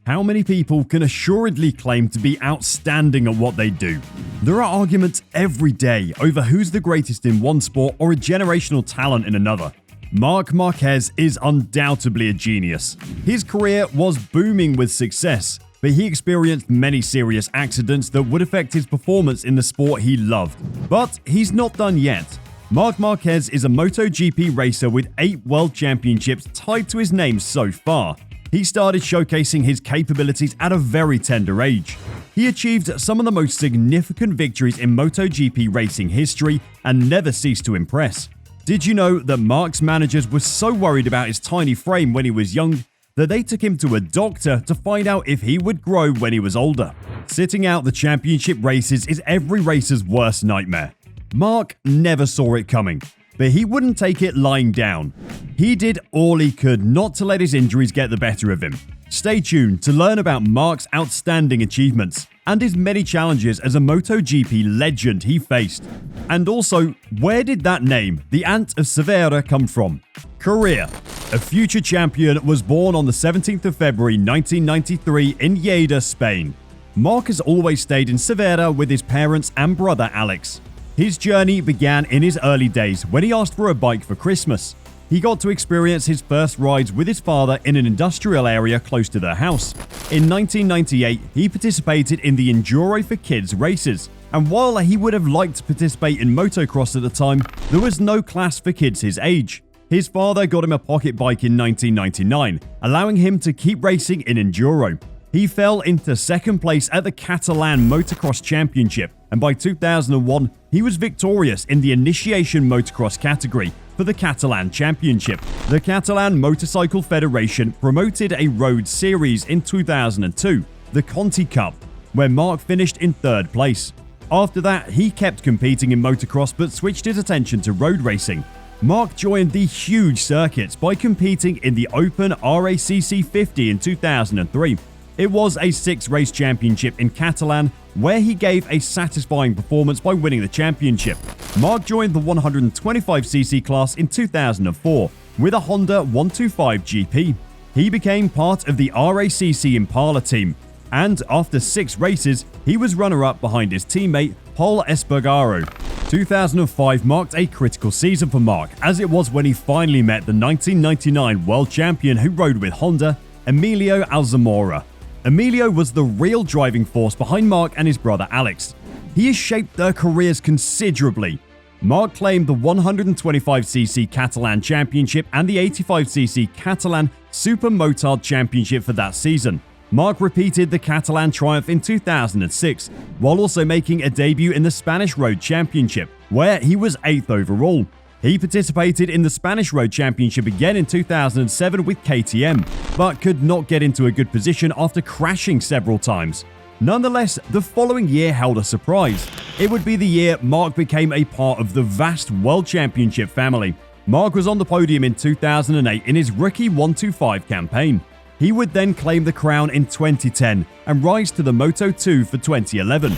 How many people can assuredly claim to be outstanding at what they do? There are arguments every day over who's the greatest in one sport or a generational talent in another. Marc Marquez is undoubtedly a genius. His career was booming with success, but he experienced many serious accidents that would affect his performance in the sport he loved. But he's not done yet. Marc Marquez is a MotoGP racer with 8 world championships tied to his name so far. He started showcasing his capabilities at a very tender age. He achieved some of the most significant victories in MotoGP racing history and never ceased to impress. Did you know that Marc's managers were so worried about his tiny frame when he was young that they took him to a doctor to find out if he would grow when he was older? Sitting out the championship races is every racer's worst nightmare. Marc never saw it coming, but he wouldn't take it lying down. He did all he could not to let his injuries get the better of him. Stay tuned to learn about Marc's outstanding achievements and his many challenges as a MotoGP legend he faced. And also, where did that name, the Ant of Cervera, come from? Career. A future champion was born on the 17th of February 1993 in Lleida, Spain. Marc has always stayed in Cervera with his parents and brother Alex. His journey began in his early days when he asked for a bike for Christmas. He got to experience his first rides with his father in an industrial area close to their house. In 1998, he participated in the Enduro for Kids races, and while he would have liked to participate in motocross at the time, there was no class for kids his age. His father got him a pocket bike in 1999, allowing him to keep racing in Enduro. He fell into second place at the Catalan Motocross Championship, and by 2001, he was victorious in the Initiation Motocross category for the Catalan Championship. The Catalan Motorcycle Federation promoted a road series in 2002, the Conti Cup, where Marc finished in third place. After that, he kept competing in motocross but switched his attention to road racing. Marc joined the huge circuits by competing in the Open RACC 50 in 2003. It was a 6-race championship in Catalan, where he gave a satisfying performance by winning the championship. Marc joined the 125cc class in 2004 with a Honda 125 GP. He became part of the RACC Impala team, and after 6 races, he was runner-up behind his teammate Pol Espargaro. 2005 marked a critical season for Marc, as it was when he finally met the 1999 world champion who rode with Honda, Emilio Alzamora. Emilio was the real driving force behind Marc and his brother Alex. He has shaped their careers considerably. Marc claimed the 125cc Catalan Championship and the 85cc Catalan Super Motard Championship for that season. Marc repeated the Catalan triumph in 2006, while also making a debut in the Spanish Road Championship, where he was 8th overall. He participated in the Spanish Road Championship again in 2007 with KTM, but could not get into a good position after crashing several times. Nonetheless, the following year held a surprise. It would be the year Marc became a part of the vast World Championship family. Marc was on the podium in 2008 in his rookie 125 campaign. He would then claim the crown in 2010 and rise to the Moto2 for 2011.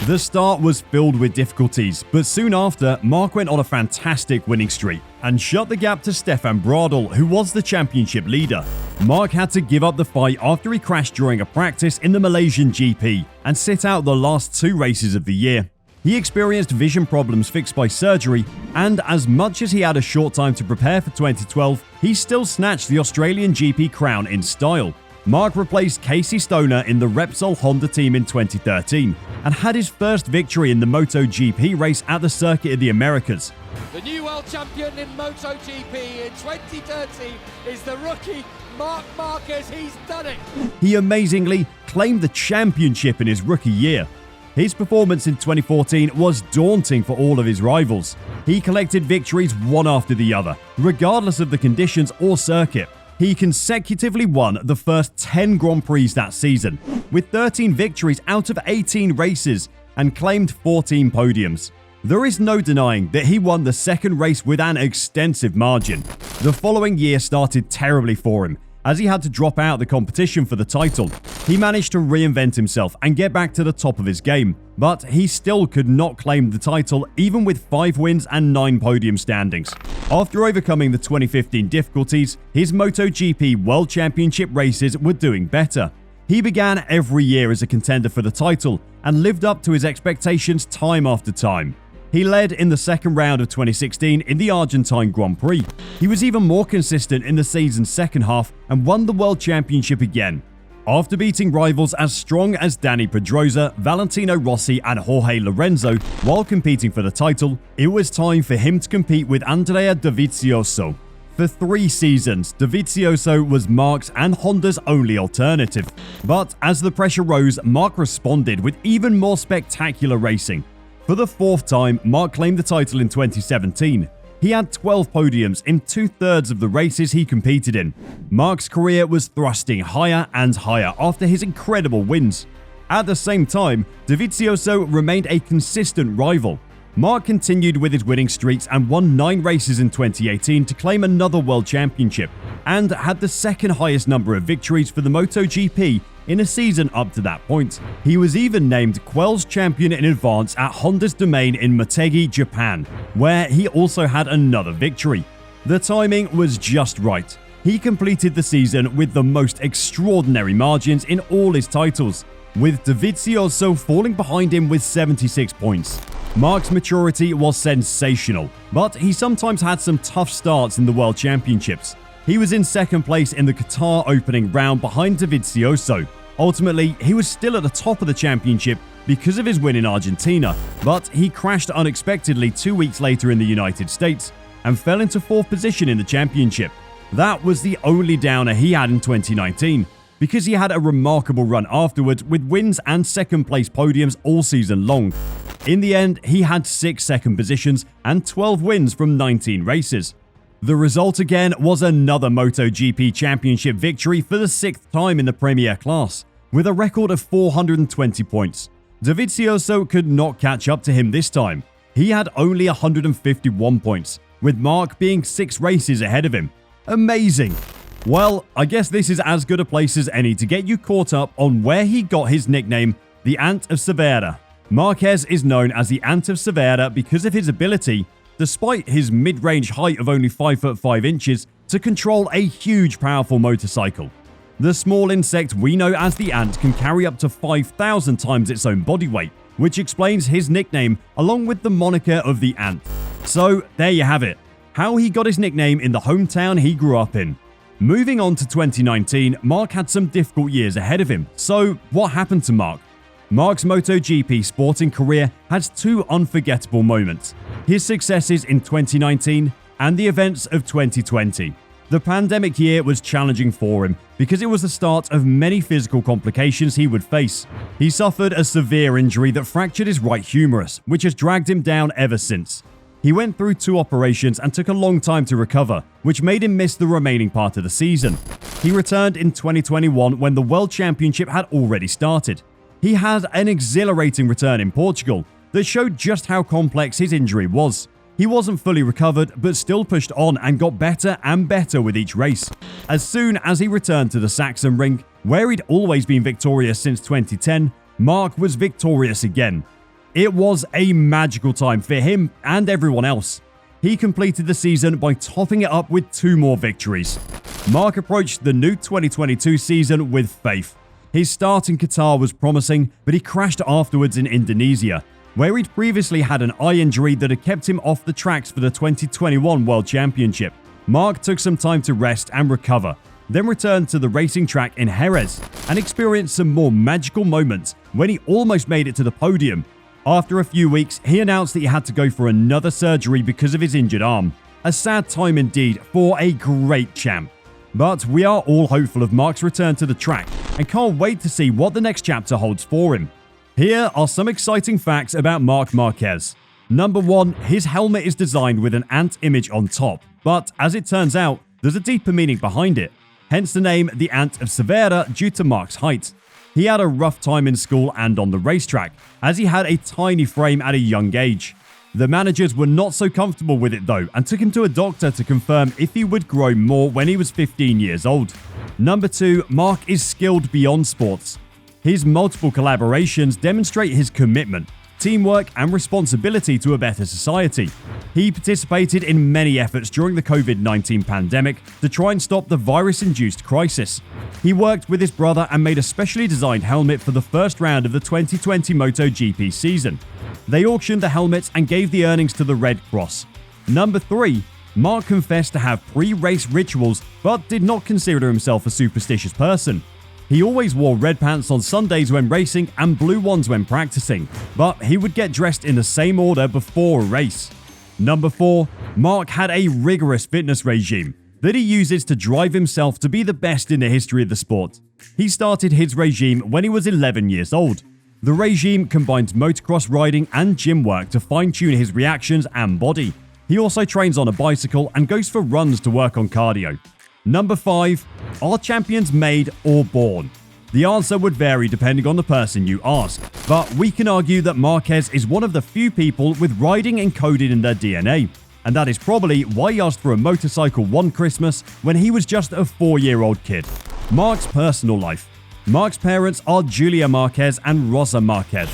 The start was filled with difficulties, but soon after, Marc went on a fantastic winning streak and shut the gap to Stefan Bradl, who was the championship leader. Marc had to give up the fight after he crashed during a practice in the Malaysian GP and sit out the last 2 races of the year. He experienced vision problems fixed by surgery, and as much as he had a short time to prepare for 2012, he still snatched the Australian GP crown in style. Marc replaced Casey Stoner in the Repsol Honda team in 2013 and had his first victory in the MotoGP race at the Circuit of the Americas. The new world champion in MotoGP in 2030 is the rookie Marc Marquez. He's done it! He amazingly claimed the championship in his rookie year. His performance in 2014 was daunting for all of his rivals. He collected victories one after the other, regardless of the conditions or circuit. He consecutively won the first 10 Grand Prix that season, with 13 victories out of 18 races, and claimed 14 podiums. There is no denying that he won the second race with an extensive margin. The following year started terribly for him, as he had to drop out the competition for the title. He managed to reinvent himself and get back to the top of his game, but he still could not claim the title even with 5 wins and 9 podium standings. After overcoming the 2015 difficulties, his MotoGP World Championship races were doing better. He began every year as a contender for the title and lived up to his expectations time after time. He led in the second round of 2016 in the Argentine Grand Prix. He was even more consistent in the season's second half and won the World Championship again. After beating rivals as strong as Dani Pedrosa, Valentino Rossi and Jorge Lorenzo while competing for the title, it was time for him to compete with Andrea Dovizioso. For 3 seasons, Dovizioso was Marc's and Honda's only alternative. But as the pressure rose, Marc responded with even more spectacular racing. For the 4th time, Marc claimed the title in 2017. He had 12 podiums in 2/3 of the races he competed in. Marc's career was thrusting higher and higher after his incredible wins. At the same time, Dovizioso remained a consistent rival. Marc continued with his winning streaks and won 9 races in 2018 to claim another World Championship, and had the second highest number of victories for the MotoGP in a season up to that point. He was even named Quel's champion in advance at Honda's domain in Motegi, Japan, where he also had another victory. The timing was just right. He completed the season with the most extraordinary margins in all his titles, with Dovizioso falling behind him with 76 points. Marc's maturity was sensational, but he sometimes had some tough starts in the World Championships. He was in second place in the Qatar opening round behind Dovizioso. Ultimately, he was still at the top of the championship because of his win in Argentina, but he crashed unexpectedly 2 weeks later in the United States and fell into 4th position in the championship. That was the only downer he had in 2019, because he had a remarkable run afterwards with wins and second place podiums all season long. In the end, he had 6 second positions and 12 wins from 19 races. The result again was another MotoGP Championship victory for the 6th time in the Premier class, with a record of 420 points. Dovizioso could not catch up to him this time. He had only 151 points, with Marc being 6 races ahead of him. Amazing! Well, I guess this is as good a place as any to get you caught up on where he got his nickname, the Ant of Cervera. Marquez is known as the Ant of Cervera because of his ability, despite his mid-range height of only 5'5 inches, to control a huge powerful motorcycle. The small insect we know as the ant can carry up to 5,000 times its own body weight, which explains his nickname along with the moniker of the Ant. So there you have it, how he got his nickname in the hometown he grew up in. Moving on to 2019, Marc had some difficult years ahead of him. So what happened to Marc? Marc's MotoGP sporting career has 2 unforgettable moments: his successes in 2019 and the events of 2020. The pandemic year was challenging for him because it was the start of many physical complications he would face. He suffered a severe injury that fractured his right humerus, which has dragged him down ever since. He went through 2 operations and took a long time to recover, which made him miss the remaining part of the season. He returned in 2021 when the World Championship had already started. He had an exhilarating return in Portugal that showed just how complex his injury was. He wasn't fully recovered, but still pushed on and got better and better with each race. As soon as he returned to the Saxon ring, where he'd always been victorious since 2010, Marc was victorious again. It was a magical time for him and everyone else. He completed the season by topping it up with 2 more victories. Marc approached the new 2022 season with faith. His start in Qatar was promising, but he crashed afterwards in Indonesia, where he'd previously had an eye injury that had kept him off the tracks for the 2021 World Championship. Marc took some time to rest and recover, then returned to the racing track in Jerez and experienced some more magical moments when he almost made it to the podium. After a few weeks, he announced that he had to go for another surgery because of his injured arm. A sad time indeed for a great champ. But we are all hopeful of Marc's return to the track and can't wait to see what the next chapter holds for him. Here are some exciting facts about Marc Marquez. Number 1, his helmet is designed with an ant image on top, but as it turns out, there's a deeper meaning behind it. Hence the name the Ant of Cervera due to Marc's height. He had a rough time in school and on the racetrack, as he had a tiny frame at a young age. The managers were not so comfortable with it though and took him to a doctor to confirm if he would grow more when he was 15 years old. Number 2, Marc is skilled beyond sports. His multiple collaborations demonstrate his commitment. teamwork, and responsibility to a better society. He participated in many efforts during the COVID-19 pandemic to try and stop the virus-induced crisis. He worked with his brother and made a specially designed helmet for the first round of the 2020 MotoGP season. They auctioned the helmets and gave the earnings to the Red Cross. Number 3. Marc confessed to have pre-race rituals but did not consider himself a superstitious person. He always wore red pants on Sundays when racing and blue ones when practicing, but he would get dressed in the same order before a race. Number 4. Marc had a rigorous fitness regime that he uses to drive himself to be the best in the history of the sport. He started his regime when he was 11 years old. The regime combines motocross riding and gym work to fine-tune his reactions and body. He also trains on a bicycle and goes for runs to work on cardio. Number 5. Are champions made or born? The answer would vary depending on the person you ask, but we can argue that Marquez is one of the few people with riding encoded in their DNA, and that is probably why he asked for a motorcycle one Christmas when he was just a 4-year-old kid. Marc's personal life. Marc's parents are Julia Marquez and Rosa Marquez.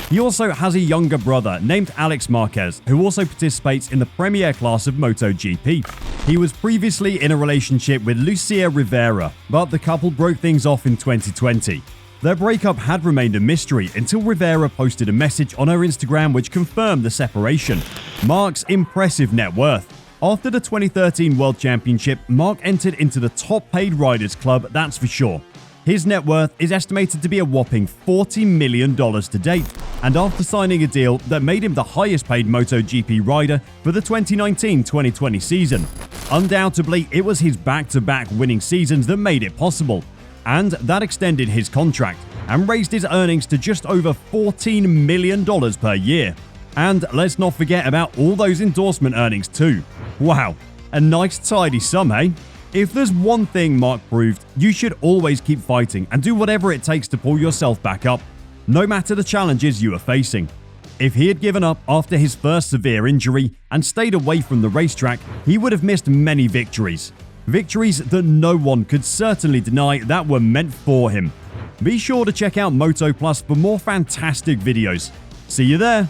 He also has a younger brother named Alex Marquez, who also participates in the premier class of MotoGP. He was previously in a relationship with Lucia Rivera, but the couple broke things off in 2020. Their breakup had remained a mystery until Rivera posted a message on her Instagram which confirmed the separation. Marc's impressive net worth. After the 2013 World Championship, Marc entered into the top paid riders club, that's for sure. His net worth is estimated to be a whopping $40 million to date, and after signing a deal that made him the highest paid MotoGP rider for the 2019-2020 season. Undoubtedly, it was his back-to-back winning seasons that made it possible, and that extended his contract and raised his earnings to just over $14 million per year. And let's not forget about all those endorsement earnings too. Wow, a nice tidy sum, eh? If there's one thing Marc proved, you should always keep fighting and do whatever it takes to pull yourself back up, no matter the challenges you are facing. If he had given up after his first severe injury and stayed away from the racetrack, he would have missed many victories. Victories that no one could certainly deny that were meant for him. Be sure to check out Moto Plus for more fantastic videos. See you there!